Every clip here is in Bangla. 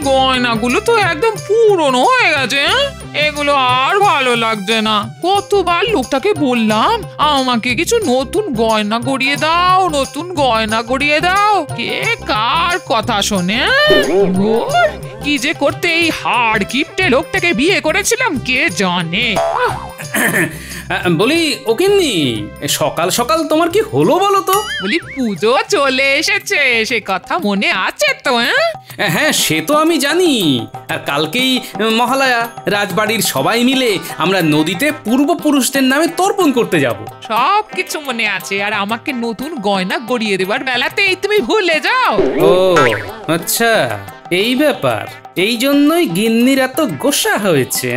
গয়নাগুলো তো একদম পুরনো হয়ে গেছে। এগুলো আর ভালো লাগছে না। কতবার লোকটাকে বললাম আমাকে কিছু নতুন গয়না গড়িয়ে দাও, নতুন গয়না গড়িয়ে দাও, কে কার কথা শোনে। কি যে করতে এই হাড় কিপটে লোকটাকে বিয়ে করেছিলাম কে জানে। বলি ওকিন্নি, সকাল সকাল তোমার কি হলো বলো তো? বলি পুজো চলে এসেছে, সে কথা মনে আছে তো? হ্যাঁ সে তো আমি জানি। আর কালকেই মহালয়া, রাজবাড়ির সবাই মিলে আমরা নদীতে পূর্বপুরুষদের নামে তর্পণ করতে যাব। সব কিছু মনে আছে, আর আমাকে নতুন গয়না গড়িয়ে দেবার বেলাতেই তুমি ভুলে যাও। ও আচ্ছা, এই ব্যাপার। এই জন্যই গিন্নির এত গোসা হয়েছে।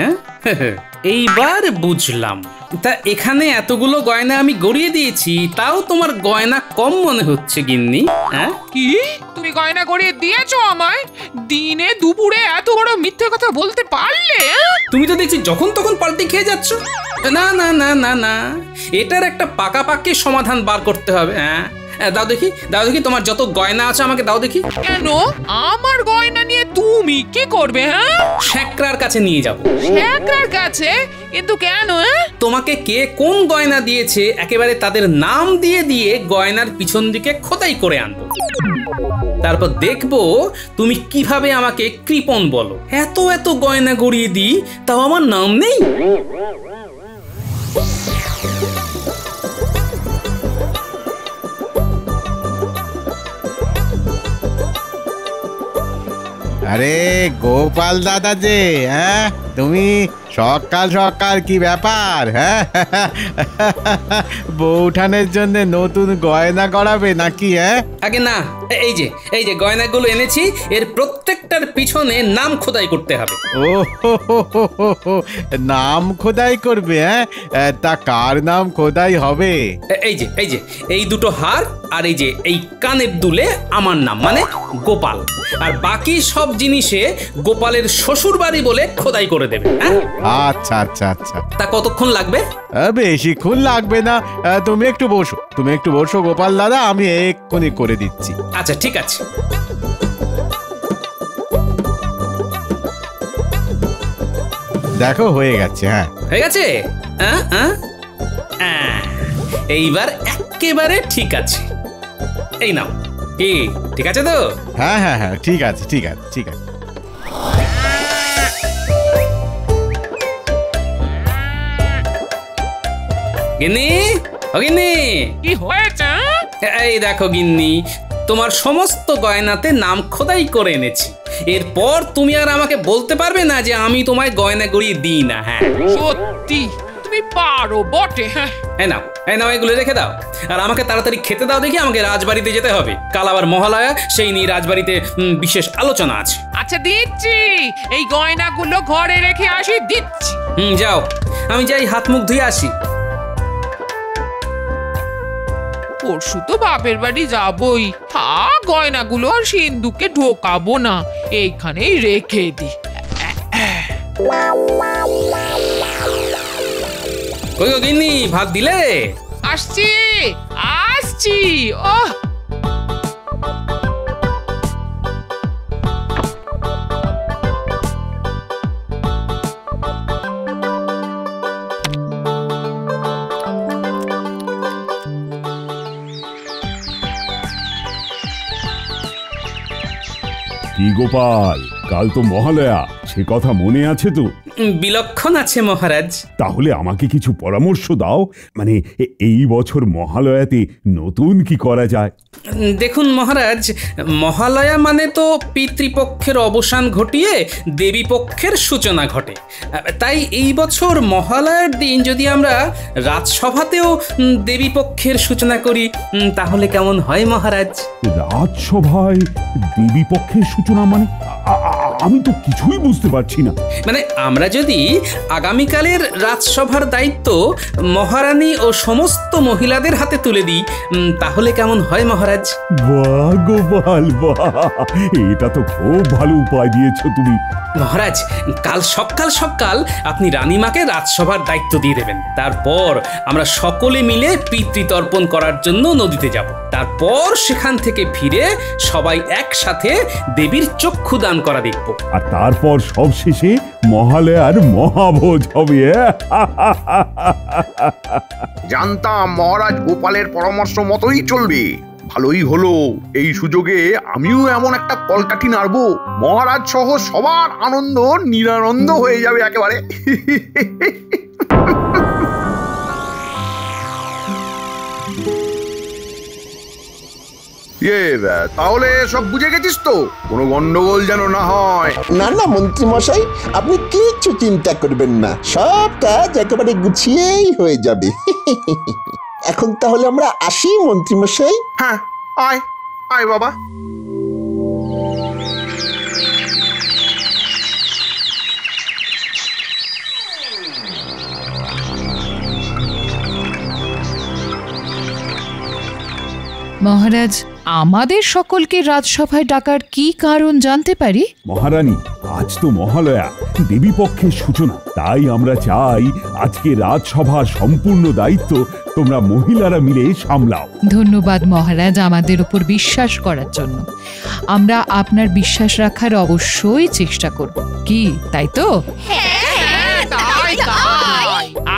এইবার বুঝলাম। তা এখানে এতগুলো গয়না আমি গড়িয়ে দিয়েছি, তাও তোমার গয়না কম মনে হচ্ছে গিন্নি? হ্যাঁ কি তুমি গয়না গড়িয়ে দিয়েছো আমায়? দিনে দুপুরে এত বড় মিথ্যে কথা বলতে পারলে? তুমি তো দেখছি যখন তখন পাল্টি খেয়ে যাচ্ছ। না না না না না, এটার একটা পাকাপাকি সমাধান বার করতে হবে। হ্যাঁ দাও দেখি, দাও দেখি, তোমার যত গয়না আছে আমাকে দাও দেখি। কেন আমার গয়না নিয়ে তুমি কি করবে? হ্যাঁ শ্যাকরার কাছে নিয়ে যাবো। শ্যাকরার কাছে? কিন্তু কেন? তোমাকে কে কোন গয়না দিয়েছে একেবারে তাদের নাম দিয়ে দিয়ে গয়নার পিছন দিকে খোদাই করে আনবো। তারপর দেখবো তুমি কিভাবে আমাকে কৃপণ বলো। এত এত গয়না গড়িয়ে দিই, তাও আমার নাম নেই। আরে গোপাল দাদা যে, হ্যাঁ তুমি সকাল সকাল কি ব্যাপার? হ্যাঁ বউঠানের জন্য নতুন গয়না গড়াবে নাকি? হ্যাঁ আগে না, এই যে গয়নাগুলো এনেছি, এর প্রত্যেকটার পিছনে নাম খোদাই করতে হবে। ও নাম খোদাই করবে? হ্যাঁ তা কার নাম খোদাই হবে? এই যে এই দুটো হার আর এই যে এই কানের দুলে আমার নাম, মানে গোপাল। আর বাকি সব জিনিসে গোপালের শ্বশুর বাড়ি বলে খোদাই করে দেবে। আচ্ছা আচ্ছা আচ্ছা, তা কতক্ষণ লাগবে? বেশিক্ষণ লাগবে না, তুমি একটু বসো গোপাল দাদা, আমি এক্ষুনি করে দিচ্ছি। আচ্ছা ঠিক আছে। দেখো হয়ে গেছে। হ্যাঁ হয়ে গেছে। এইবার একেবারে ঠিক আছে। এই নাও। কি ঠিক আছে তো? হ্যাঁ হ্যাঁ হ্যাঁ ঠিক আছে ঠিক আছে ঠিক আছে। গিন্নি, ও গিন্নি, কি হয়েছে? এই দেখো গিন্নি, তোমার সমস্ত গয়নাতে নাম খোদাই করে এনেছি। এরপর তুমি আর আমাকে বলতে পারবে না যে আমি তোমায় গয়না গড়িয়ে দিই না। হ্যাঁ সত্যি তুমি পারো বটে। হ্যাঁ এই নাও এগুলো রেখে দাও, আর আমাকে তাড়াতাড়ি খেতে দাও দেখি। আমাকে রাজবাড়িতে যেতে হবে, কাল আবার মহালয়া, সেই নিয়ে রাজবাড়িতে বিশেষ আলোচনা আছে। আচ্ছা দিচ্ছি, এই গয়নাগুলো ঘরে রেখে আসি, দিচ্ছি। যাও, আমি যাই হাত মুখ ধুয়ে আসি। পরশু তো বাপের বাড়ি যাবই, গয়নাগুলো আর সিন্ধুকে ঢোকাবো না, এইখানেই রেখে দি। কই গো গিন্নি, ভাত দিলে? আসছি আসছি। ওহ কি গোপাল, কাল তো মহালয়া, সে কথা মনে আছে তো? বিলক্ষণ আছে মহারাজ। তাহলে আমাকে কিছু পরামর্শ দাও, মানে এই বছর মহালয়াতে নতুন কি করা যায়? দেখুন মহারাজ, মহালয়া মানে তো পিতৃপক্ষের অবসান ঘটিয়ে দেবী পক্ষের সূচনা ঘটে। তাই এই বছর মহালয়ার দিন যদি আমরা রাজসভাতেও দেবী পক্ষের সূচনা করি, তাহলে কেমন হয় মহারাজ? রাজসভায় দেবী পক্ষের সূচনা মানে? আমি তো কিছুই বুঝতে পারছি না। মানে আমরা যদি আগামীকালের রাজসভার দায়িত্ব মহারানী ও সমস্ত মহিলাদের হাতে তুলে দিই, তাহলে কেমন হয় মহারাজ? বাহ গোপাল বাহ, এটা তো খুব ভালো উপায় দিয়েছো তুমি। মহারাজ, কাল সকাল সকাল আপনি রানীমাকে রাজসভার দায়িত্ব দিয়ে দেবেন। তারপর আমরা সকলে মিলে পিতৃতর্পণ করার জন্য নদীতে যাব। তারপর সেখান থেকে ফিরে সবাই একসাথে দেবীর চক্ষুদান করা দেখব। আর তারপর সবশেষে মহালয়ার মহাভোজ হবে। জানতাম মহারাজ গোপালের পরামর্শ মতোই চলবে। ভালোই হলো, এই সুযোগে আমিও এমন একটা কলকাঠি নাড়বো, মহারাজ সহ সবার আনন্দ নিরানন্দ হয়ে যাবে একেবারে। তাহলে সব বুঝে গেছিস তো? কোনো গন্ডগোল যেন না হয়। না না মন্ত্রী মশাই, আপনি কিচ্ছু চিন্তা করবেন না, সব কাজ একেবারে গুছিয়েই হয়ে যাবে। এখন তাহলে আমরা আসি মন্ত্রী মশাই। হ্যাঁ, আয় আয় বাবা। মহারাজ, আমাদের সকলকে রাজসভায় ডাকার কি কারণ জানতে পারি? মহারানী, আজ তো মহালয়া, দেবী পক্ষের সূচনা। তাই আমরা চাই আজকে রাজসভার সম্পূর্ণ দায়িত্ব তোমরা মহিলারা মিলে সামলাও। ধন্যবাদ মহারাজ আমাদের উপর বিশ্বাস করার জন্য। আমরা আপনার বিশ্বাস রাখার অবশ্যই চেষ্টা করব। কি তাই তো?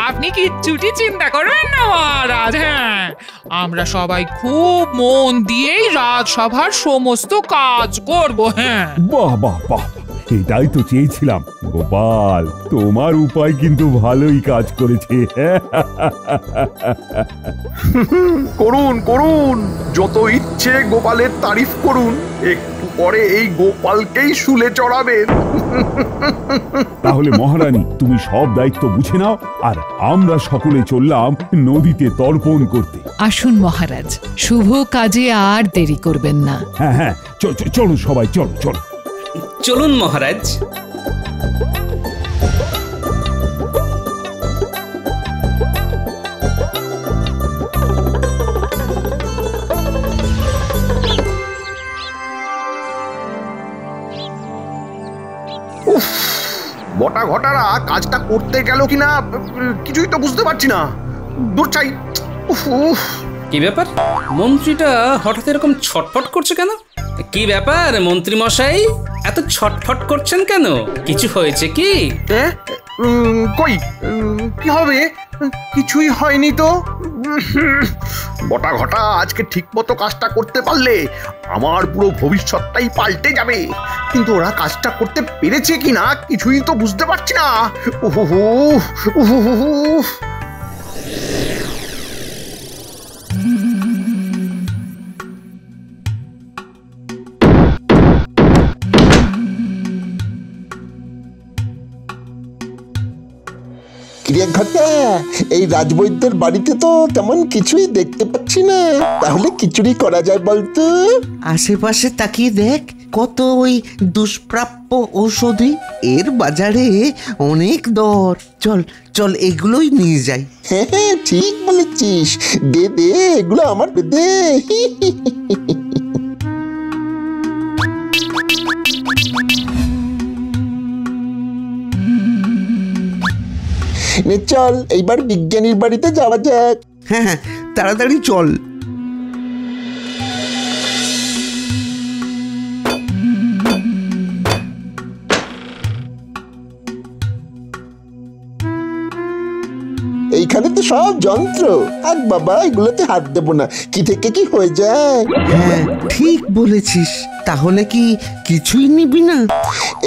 আপনি কিচ্ছুটি চিন্তা করবেন না মহারাজ। হ্যাঁ, আমরা সবাই খুব মন দিয়েই রাজসভার সমস্ত কাজ করব। হ্যাঁ, বাহ বাহ বাহ, এটাই তো চেয়েছিলাম। গোপাল, তোমার উপায় কিন্তু ভালোই কাজ করেছে। করুন করুন, যত ইচ্ছে গোপালের তারিফ করুন, একটু পরে এই গোপালকেই শুলে চড়াবেন। তাহলে মহারানী, তুমি সব দায়িত্ব বুঝে নাও, আর আমরা সকলে চললাম নদীতে তর্পণ করতে। আসুন মহারাজ, শুভ কাজে আর দেরি করবেন না। হ্যাঁ হ্যাঁ, চলো সবাই, চলো চলো। চলুন মহারাজ। বটা ঘটারা কাজটা করতে গেল কিনা কিছুই তো বুঝতে পারছি না। দূর চাই। কি ব্যাপার, মন্ত্রীটা হঠাৎ এরকম ছটফট করছে কেন? কি ব্যাপার মন্ত্রী মশাই, এত ছটফট করছেন কেন? কিছু হয়েছে কি? কই, কি হবে? কিছুই হয়নি তো। বটা ঘটা আজকে ঠিক মতো কাজটা করতে পারলে আমার পুরো ভবিষ্যৎটাই পাল্টে যাবে। কিন্তু ওরা কাজটা করতে পেরেছে কিনা কিছুই তো বুঝতে পারছি না। ক্রিয়াঘটা, এই রাজবৈদ্যের বাড়িতে তো তেমন কিছুই দেখতে পাচ্ছি না, তাহলে কিছুই করা যায় বলতো? আশেপাশে তাকিয়ে দেখ, কত ওই দুষ্প্রাপ্য ঔষধি, এর বাজারে অনেক দর। চল চল, এগুলোই নিয়ে যাই। হ্যাঁ হ্যাঁ, ঠিক বলেছিস, দে দে, এগুলো আমার দে। চল এইবার বিজ্ঞানীর বাড়িতে যাওয়া যাক। হ্যাঁ হ্যাঁ, তাড়াতাড়ি চল। এইখানে তো সব যন্ত্র, আর বাবা এগুলোতে হাত দেবো না, কি থেকে কি হয়ে যায়। হ্যাঁ ঠিক বলেছিস, তাহলে কি কিছুই নিবি না?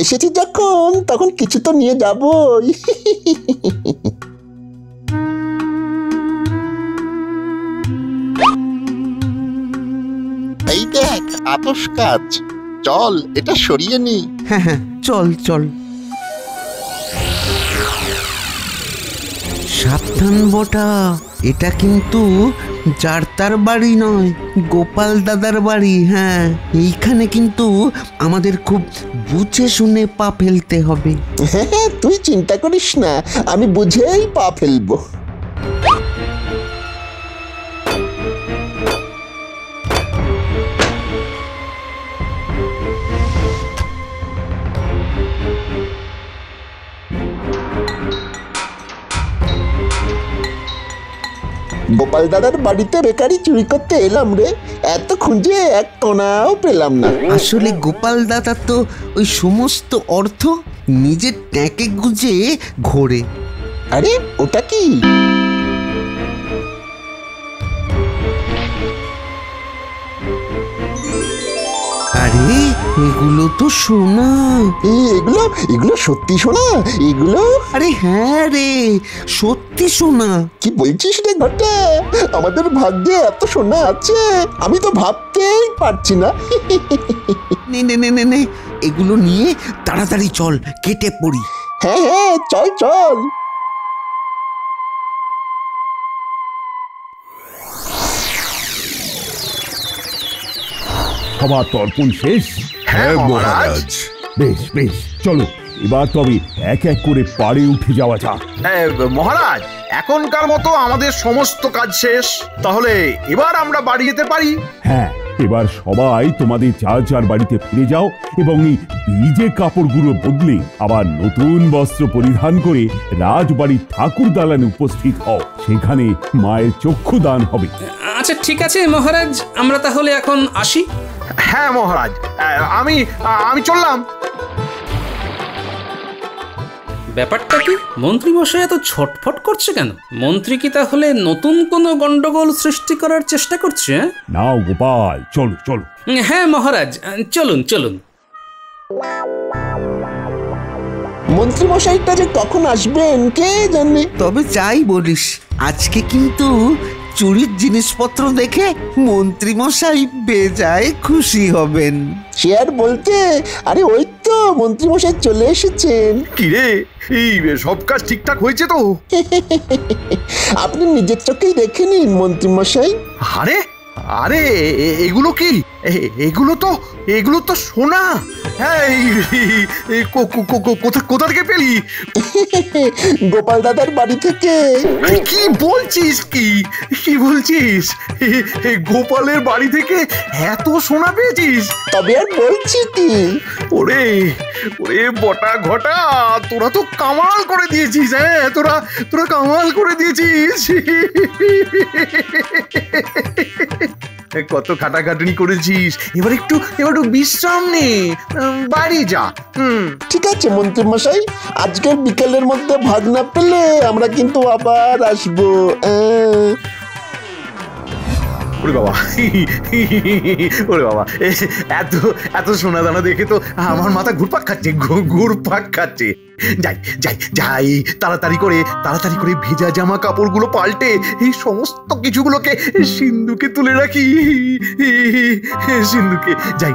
এসেছি যখন তখন কিছু তো নিয়ে যাবই। এই দেখ আতশ কাজ, চল এটা সরিয়ে নি। হ্যাঁ হ্যাঁ, চল চল। সাবধান বটা, এটা কিন্তু যার তার বাড়ি নয়, গোপাল দাদার বাড়ি। হ্যাঁ, এইখানে কিন্তু আমাদের খুব বুঝে শুনে পা ফেলতে হবে। হ্যাঁ হ্যাঁ, তুই চিন্তা করিস না, আমি বুঝেই পা ফেলবো। গোপাল দাদার বাড়িতে বেকারি চুরি করতে এলাম রে, এত খুঁজে এক কোনাও পেলাম না। আসলে গোপাল দাদা তো ওই সমস্ত অর্থ নিজের ট্যাঁকে গুজে ঘোরে। আরে ওটা কি? আরে এগুলো তো সোনা। এগুলো এগুলো সত্যি সোনা? এগুলো? আরে হ্যাঁ রে, সত্যি সোনা। কি বলছিস রে ঘটা? আমাদের ভাগ্যে এত সোনা আছে, আমি তো ভাবতেই পারছি না। নে নে নে নে নে, এগুলো নিয়ে তাড়াতাড়ি চল, কেটে পড়ি। হ্যাঁ হ্যাঁ, চল চল। সবার তর্পণ শেষ? হ্যাঁ মহারাজ। বেশ বেশ, চলো এবার তবে এক এক করে পাড়ে উঠে যাওয়া যাক। মহারাজ, এখনকার মতো আমাদের সমস্ত কাজ শেষ, তাহলে এবার আমরা বাড়ি যেতে পারি। হ্যাঁ, এবার সবাই তোমাদের যার যার বাড়িতে ফিরে যাও এবং এই ভিজে কাপড়গুলো বদলে আবার নতুন বস্ত্র পরিধান করে রাজবাড়ির ঠাকুর দালানে উপস্থিত হও। সেখানে মায়ের চক্ষুদান হবে। আচ্ছা ঠিক আছে মহারাজ, আমরা তাহলে এখন আসি। হ্যাঁ মহারাজ, আমি চললাম। ব্যাপারটা কি? মন্ত্রী মশাই এত ছটফট করছে কেন? মন্ত্রী কি তাহলে নতুন কোনো গন্ডগোল সৃষ্টি করার চেষ্টা করছে? নাও গোপাল, চলো চলো। হ্যাঁ মহারাজ, চলুন চলুন। মন্ত্রী মশাইটা যে কখন আসবেন কে জানে। তবে যাই বলিস, আজকে কিন্তু চুরির জিনিসপত্র দেখে মন্ত্রী মশাই বেজায় খুশি হবেন। সে আর বলতে, আরে ওই তো মন্ত্রী মশাই চলে এসেছেন। কি রে, এই সব কাজ ঠিকঠাক হয়েছে তো? আপনি নিজের চোখেই দেখে নিন মন্ত্রী মশাই। আরে আরে এগুলো কি? এগুলো তো সোনা। হ্যাঁ, কোথা থেকে পেলি? গোপাল দাদার বাড়ি থেকে। কি বলছিস? কি বলছিস? গোপালের বাড়ি থেকে এত সোনা পেয়েছিস? তবে আর বলছি কি, ওরে বটা ঘটা, তোরা তো কামাল করে দিয়েছিস। হ্যাঁ, তোরা কামাল করে দিয়েছিস। কত খাটাখাটনি করেছিস, এবার একটু বিশ্রাম নে, বাড়ি যা। ঠিক আছে মন্ত্রী মশাই, আজকের বিকেলের মধ্যে ভাগ না পেলে আমরা কিন্তু আবার আসবো। ওরে বাবা, এত সোনা দানা দেখে তো আমার মাথা ঘুরপাক খাচ্ছে। যাই তাড়াতাড়ি করে ভেজা জামা কাপড়গুলো পাল্টে এই সমস্ত কিছুগুলোকে সিন্ধুকে তুলে রাখি। সিন্ধুকে যাই।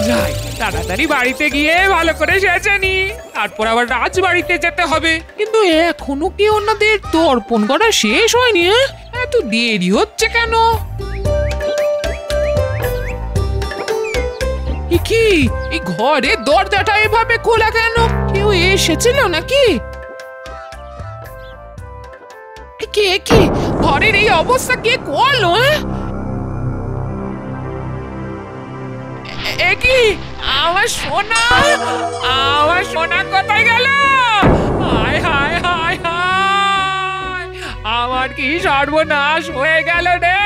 যাই, তাড়াতাড়ি বাড়িতে গিয়ে ভালো করে সেজে নি, তারপর আবার রাজবাড়িতে যেতে হবে। কিন্তু এখনো কি ওনাদের তর্পণ করা শেষ হয়নি? এত দেরি হচ্ছে কেন? কি এই ঘরের দরজাটা এভাবে খোলা কেন? কেউ এসেছিল নাকি? কি ঘরের এই অবস্থা কে করলো? কি আমার সোনা কোথায় গেল? হায় আমার কি সর্বনাশ হয়ে গেল রে।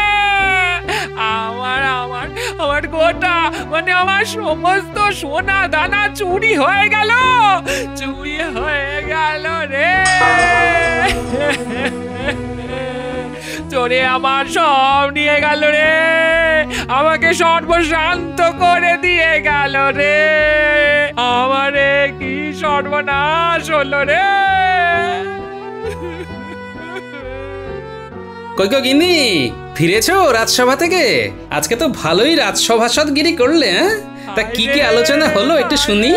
আমার গোটা আমার সমস্ত সোনা দানা চুরি হয়ে গেল রে। চোরে আমার সব নিয়ে গেল রে, আমাকে সর্বশান্ত করে দিয়ে গেল রে। আমারে কি সর্বনাশ হলো রে। কই গো গিন্নি, ফিরেছো রাজসভা থেকে? আজকে তো ভালোই রাজসভাসদগিরি করলে। তা কি আলোচনা হলো একটু শুনি।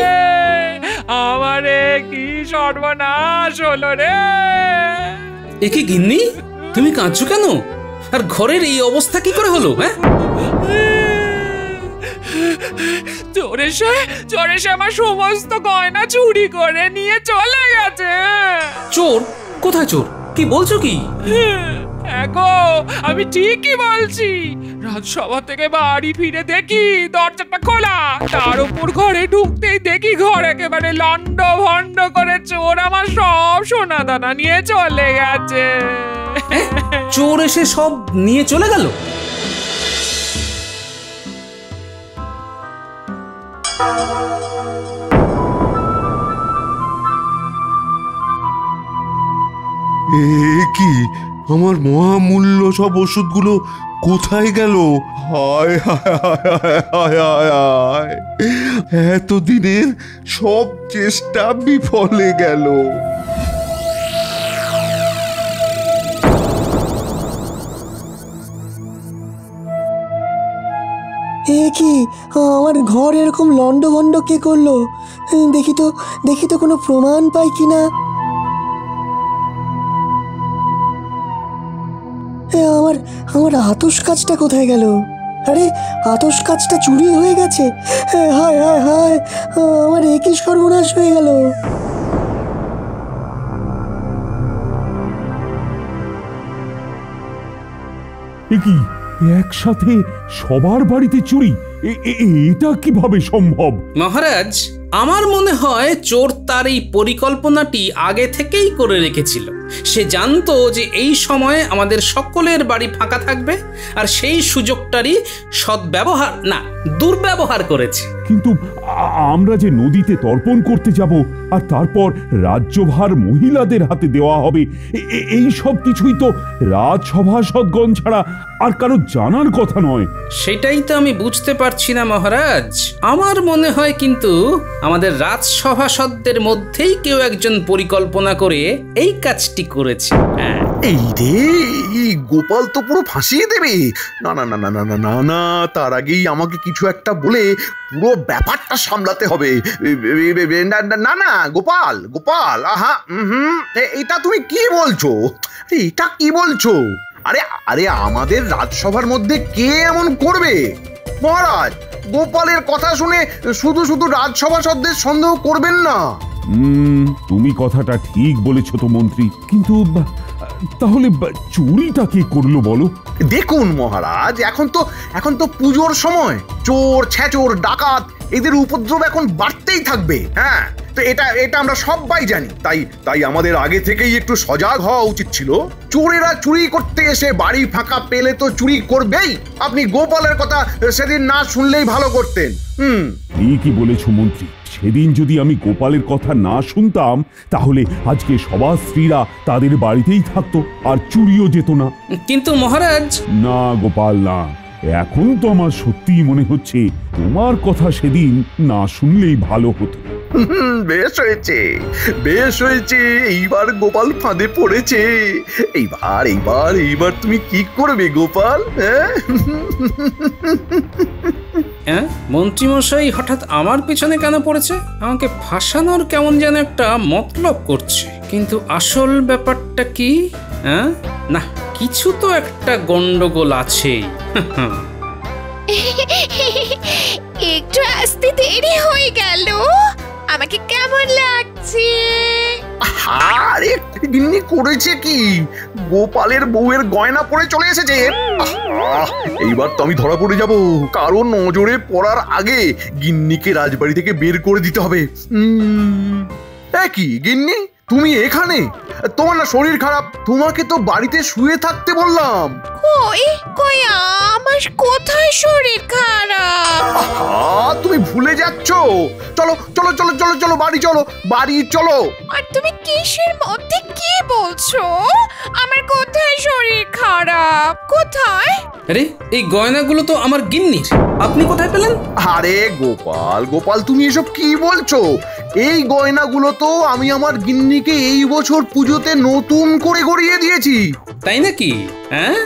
আমারে কি সর্বনাশ হলো রে। এ কি গিন্নি, তুমি কাঁদছো কেন? আর ঘরের এই অবস্থা কি করে হলো? চোরে সে আমার সমস্ত গয়না চুরি করে নিয়ে চলে গেছে। চোর? কোথায় চোর? কি বলছো কি? গো, আমি ঠিকই বলছি। রাজসভা থেকে বাড়ি ফিরে দেখি দরজাটা খোলা, তার উপর ঘরে ঢুকতেই দেখি ঘর একেবারে লন্ড ভন্ড করে চোর আমার সব সোনা দানা নিয়ে চলে গেছে। চোর এসে সব নিয়ে চলে গেল? কি আমার মহামূল্য সব ওষুধগুলো কোথায় গেল? হায় হায় হায় হায় হায় হায়, এতদিনের সব চেষ্টা বিফলে গেল। এ কি, আমার ঘর এরকম লন্ডভন্ড কে করলো? দেখি তো কোনো প্রমাণ পাই কিনা। আমার আতস কাজটা কোথায় গেল? আরে, আতস কাজটা চুরি হয়ে গেছে। হায় হায় হায়, আমার একই সর্বনাশ হয়ে গেল। কি একসাথে সবার বাড়িতে চুরি? এটা কিভাবে সম্ভব? মহারাজ, আমার মনে হয় চোর তার এই পরিকল্পনাটি আগে থেকেই করে রেখেছিল। সে জানতো যে এই সময়ে আমাদের সকলের বাড়ি ফাঁকা থাকবে, আর সেই সুযোগটারই সদ্ব্যবহার না দুর্ব্যবহার করেছে। কিন্তু আমরা যে নদীতে তর্পণ করতে যাব, আর তারপর রাজ্যভার মহিলাদের হাতে দেওয়া হবে, এই সব কিছুই তো রাজসভাসদগণ ছাড়া আর কারো জানার কথা নয়। সেটাই তো আমি বুঝতে পারছি না মহারাজ। আমার মনে হয় কিন্তু আমাদের রাজসভাসদদের মধ্যেই কেউ একজন পরিকল্পনা করে এই কাজটি করেছে। এই রে, এই গোপাল তো পুরো ফাঁসিয়ে দেবে। না না না না না না না না, তার আগেই আমাকে কিছু একটা বলে পুরো ব্যাপারটা সামলাতে হবে। না না গোপাল, গোপাল, আহা, এটা তুমি কি বলছো? এটা কি বলছো? আরে আরে, আমাদের রাজসভার মধ্যে কে এমন করবে? মহারাজ, গোপালের কথা শুনে শুধু শুধু রাজসভাসদদের সন্দেহ করবেন না। তুমি কথাটা ঠিক বলেছ তো মন্ত্রী, কিন্তু তাহলে চুরিটা কে করলো বলো? দেখুন মহারাজ, এখন তো পুজোর সময়। চোর, ছেচোর, ডাকাত এদের উপদ্রব এখন বাড়তেই থাকবে। হ্যাঁ, তো এটা আমরা সবাই জানি। তাই আমাদের আগে থেকেই একটু সজাগ হওয়া উচিত ছিল। চোরেরা চুরি করতে এসে বাড়ি ফাঁকা পেলে তো চুরি করবেই। আপনি গোপালের কথা সেদিন না শুনলেই ভালো করতেন। ঠিকই বলেছ মন্ত্রী, সেদিন যদি আমি গোপালের কথা না শুনতাম, তাহলে আজকে সবার স্ত্রীরা তাদের বাড়িতেই থাকতো, আর চুরিও যেত না। কিন্তু মহারাজ, না গোপাল না, এখন তো আমার সত্যিই মনে হচ্ছে তোমার কথা সেদিন না শুনলেই ভালো হতো। বেশ হয়েছে, বেশ হয়েছে, এইবার গোপাল ফাঁদে পড়েছে। এইবার তুমি কি করবে গোপাল? হ্যাঁ, মন্ত্রীমশাই হঠাৎ আমার পিছনে কেন পড়েছে? আমাকে ফাঁসানোর কেমন যেন একটা মতলব করছে। কিন্তু আসল ব্যাপারটা কি? হ্যাঁ, না, কিছু তো একটা গন্ডগোল আছেই। একটু আসতে দেরি হয়ে গেল। আমাকে কেমন লাগছে? আরে গিন্নি করেছে কি? গোপালের বউয়ের গয়না পরে চলে এসেছে। এইবার তো আমি ধরা পড়ে যাব, কারণ নজরে পড়ার আগে গিন্নিকে রাজবাড়ি থেকে বের করে দিতে হবে। কি গিন্নি, তুমি এখানে? তোমার না শরীর খারাপ? তোমাকে তো বাড়িতে শুয়ে থাকতে বললাম। কই আমার কোথায় শরীর খারাপ? তুমি ভুলে যাচ্ছ। চলো চলো চলো চলো চলো, বাড়ি চলো। আর তুমি কিসের মধ্যে কি বলছো? আমার কোথায় শরীর খারাপ? কোথায়? আরে, এই গয়নাগুলো তো আমার গিন্নির। আপনি কোথায় পেলেন? আরে গোপাল, তুমি এসব কি বলছো? এই গয়নাগুলো তো আমি আমার গিন্নিকে এই বছর পুজোতে নতুন করে গড়িয়ে দিয়েছি। তাই নাকি? হ্যাঁ,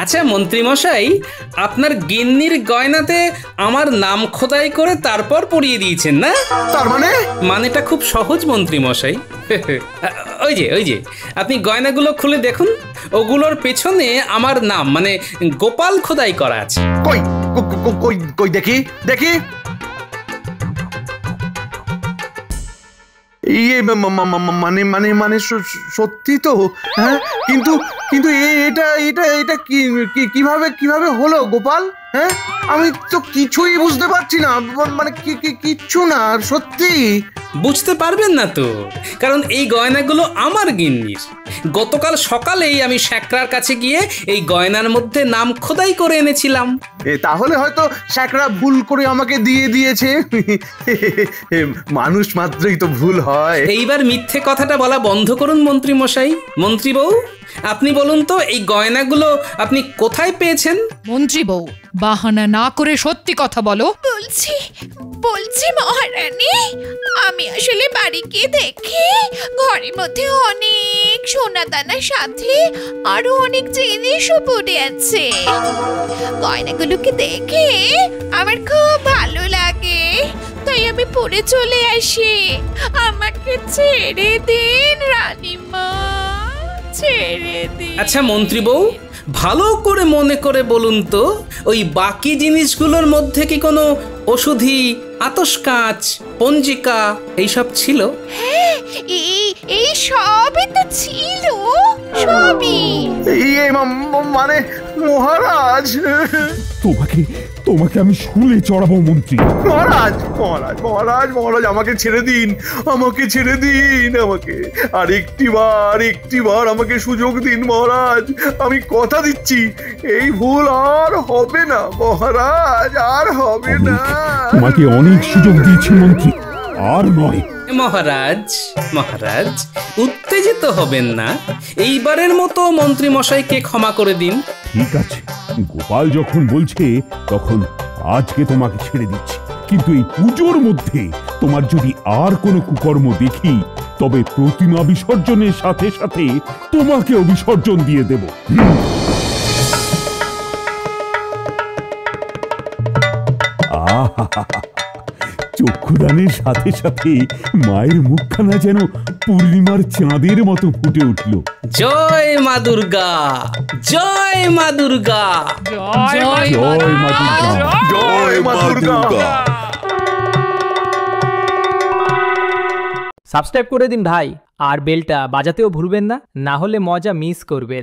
আচ্ছা মন্ত্রীমশাই, আপনার গিন্নির গয়নাতে আমার নাম খোদাই করে তারপর পরিয়ে দিয়েছেন না? তার মানেটা খুব সহজ মন্ত্রীমশাই। ওই যে আপনি গয়নাগুলো খুলে দেখুন, ওগুলোর পেছনে আমার নাম মানে গোপাল খোদাই করা আছে। কই দেখি। ইয়ে মানে মানে মানে সত্যি তো? হ্যাঁ, কিন্তু কিন্তু এটা এটা এটা কিভাবে কিভাবে হলো গোপাল? হ্যাঁ, আমি তো কিছুই বুঝতে পারছি না, মানে কিচ্ছু না, সত্যি। বুঝতে পারবেন না তো, কারণ এই গয়নাগুলো আমার গিন্নির। গতকাল সকালেই আমি শ্যাকরার কাছে গিয়ে এই গয়নার মধ্যে নাম খোদাই করে এনেছিলাম। তাহলে হয়তো শ্যাকরা ভুল করে আমাকে দিয়ে দিয়েছে। মানুষ মাত্রই তো ভুল হয়। এইবার মিথ্যে কথাটা বলা বন্ধ করুন মন্ত্রী মশাই। মন্ত্রী বউ, আপনি বলুন তো এই গয়নাগুলো আপনি কোথায় পেয়েছেন? মন্ত্রী বউ, বাহানা না করে সত্যি কথা বলো। বলছি বলছি মহারানী, আমি আসলে বাড়ি গিয়ে দেখি ঘরের মধ্যে অনেক সোনা দানার সাথে আরো অনেক জিনিসও পড়ে আছে। গয়নাগুলোকে দেখে আমার খুব ভালো লাগে, তাই আমি পড়ে চলে আসি। আমাকে ছেড়ে দিন রানীমা, ছেড়ে দিন। আচ্ছা মন্ত্রী বউ, ভালো করে মনে করে বলুন তো, ওই বাকি জিনিসগুলোর মধ্যে কি কোনো ওষুধি, আতস কাঁচ, পঞ্জিকা এইসব ছিল? হ্যাঁ, এই সবই তো ছিল, সবই। মানে মহারাজ, তোমাকে আমি শুলে চড়াবো মন্ত্রী। মহারাজ মহারাজ মহারাজ মহারাজ আমাকে ছেড়ে দিন, আমাকে ছেড়ে দিন, আমাকে একটি বার আমাকে সুযোগ দিন মহারাজ। আমি কথা দিচ্ছি এই ভুল আর হবে না মহারাজ, আর হবে না। তোমাকে অনেক সুযোগ দিয়েছি মন্ত্রী, আর নয়। মহারাজ মহারাজ, উত্তেজিত হবেন না, এইবারের মতো মন্ত্রী মশাইকে ক্ষমা করে দিন। ঠিক আছে, গোপাল যখন বলছে তখন আজকে তোমাকে ছেড়ে দিচ্ছি, কিন্তু এই পুজোর মধ্যে তোমার যদি আর কোনো কুকর্ম দেখি তবে প্রতিমা বিসর্জনের সাথে সাথে তোমাকেও বিসর্জন দিয়ে দেব। চক্ষুদানের সাথে সাথে মায়ের মুখখানা যেন পূর্ণিমার চাঁদের মতো ফুটে উঠল। জয় মা দুর্গা, জয় মা দুর্গা, জয় মা দুর্গা, জয় মা দুর্গা। সাবস্ক্রাইব করে দিন ভাই, আর বেলটা বাজাতেও ভুলবেন না, না হলে মজা মিস করবেন।